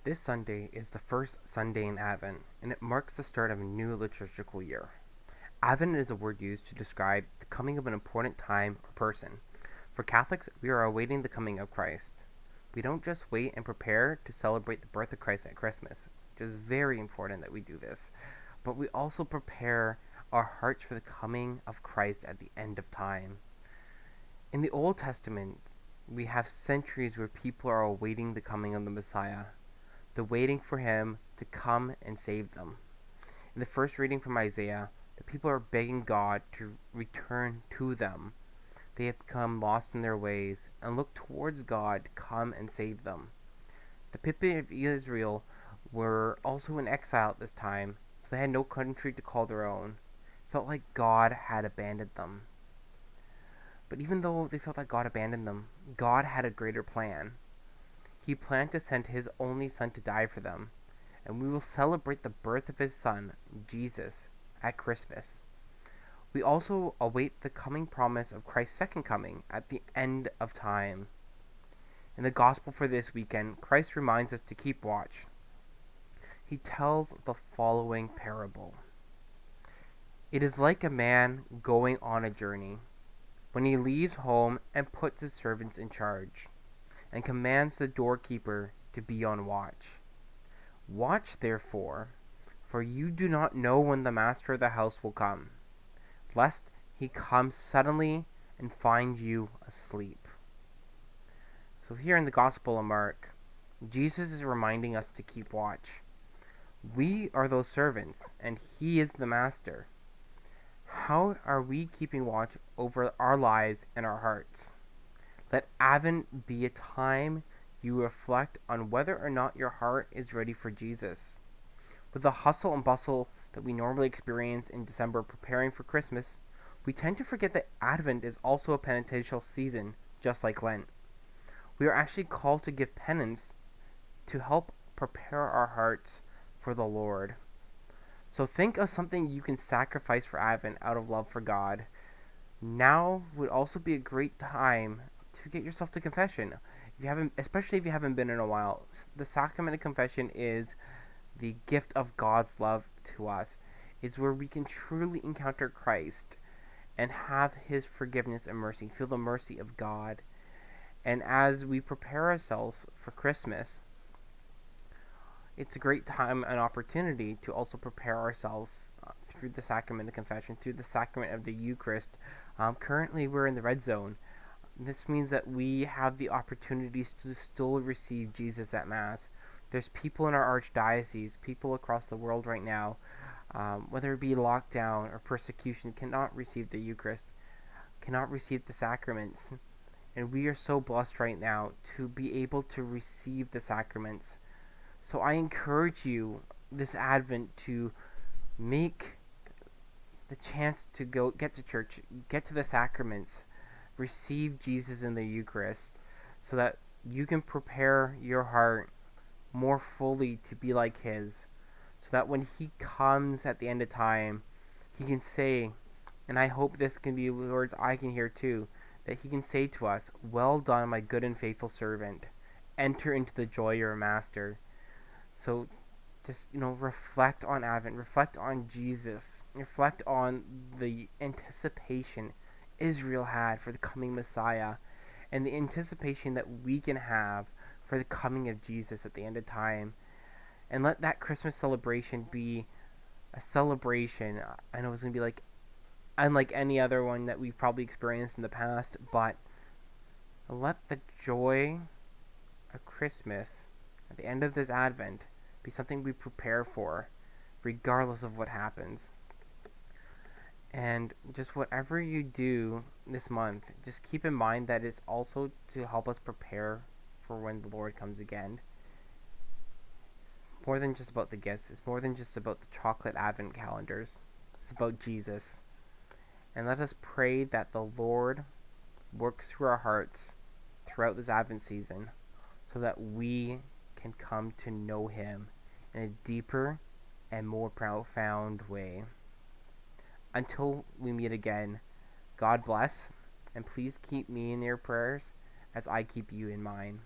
This Sunday is the first Sunday in Advent, and it marks the start of a new liturgical year. Advent is a word used to describe the coming of an important time or person. For Catholics, we are awaiting the coming of Christ. We don't just wait and prepare to celebrate the birth of Christ at Christmas, which is very important that we do this, but we also prepare our hearts for the coming of Christ at the end of time. In the Old Testament, we have centuries where people are awaiting the coming of the Messiah. They're waiting for him to come and save them. In the first reading from Isaiah, the people are begging God to return to them. They have become lost in their ways and look towards God to come and save them. The people of Israel were also in exile at this time, so they had no country to call their own. It felt like God had abandoned them. But even though they felt like God abandoned them, God had a greater plan. He planned to send his only son to die for them, and we will celebrate the birth of his son, Jesus, at Christmas. We also await the coming promise of Christ's second coming at the end of time. In the gospel for this weekend, Christ reminds us to keep watch. He tells the following parable. It is like a man going on a journey, when he leaves home and puts his servants in charge, and commands the doorkeeper to be on watch. Watch, therefore, for you do not know when the master of the house will come, lest he come suddenly and find you asleep. So here in the Gospel of Mark, Jesus is reminding us to keep watch. We are those servants, and he is the master. How are we keeping watch over our lives and our hearts? Let Advent be a time you reflect on whether or not your heart is ready for Jesus. With the hustle and bustle that we normally experience in December preparing for Christmas, we tend to forget that Advent is also a penitential season, just like Lent. We are actually called to give penance to help prepare our hearts for the Lord. So think of something you can sacrifice for Advent out of love for God. Now would also be a great time to get yourself to confession. If you haven't, especially if you haven't been in a while, the sacrament of confession is the gift of God's love to us. It's where we can truly encounter Christ and have his forgiveness and mercy, feel the mercy of God. And as we prepare ourselves for Christmas, it's a great time and opportunity to also prepare ourselves through the sacrament of confession, through the sacrament of the Eucharist. Currently, we're in the red zone. This means that we have the opportunities to still receive Jesus at Mass. There's people in our archdiocese, people across the world right now, whether it be lockdown or persecution, cannot receive the Eucharist, cannot receive the sacraments. And we are so blessed right now to be able to receive the sacraments. So I encourage you this Advent to make the chance to go get to church, get to the sacraments, receive Jesus in the Eucharist, so that you can prepare your heart more fully to be like his, so that when he comes at the end of time, he can say, and I hope this can be words I can hear too, that he can say to us, "Well done, my good and faithful servant. Enter into the joy of your master." So just, reflect on Advent, reflect on Jesus, reflect on the anticipation Israel had for the coming Messiah, and the anticipation that we can have for the coming of Jesus at the end of time. And let that Christmas celebration be a celebration. I know it's going to be like unlike any other one that we've probably experienced in the past, but let the joy of Christmas at the end of this Advent be something we prepare for, regardless of what happens. And just whatever you do this month, just keep in mind that it's also to help us prepare for when the Lord comes again. It's more than just about the gifts. It's more than just about the chocolate Advent calendars. It's about Jesus. And let us pray that the Lord works through our hearts throughout this Advent season so that we can come to know him in a deeper and more profound way. Until we meet again, God bless, and please keep me in your prayers as I keep you in mine.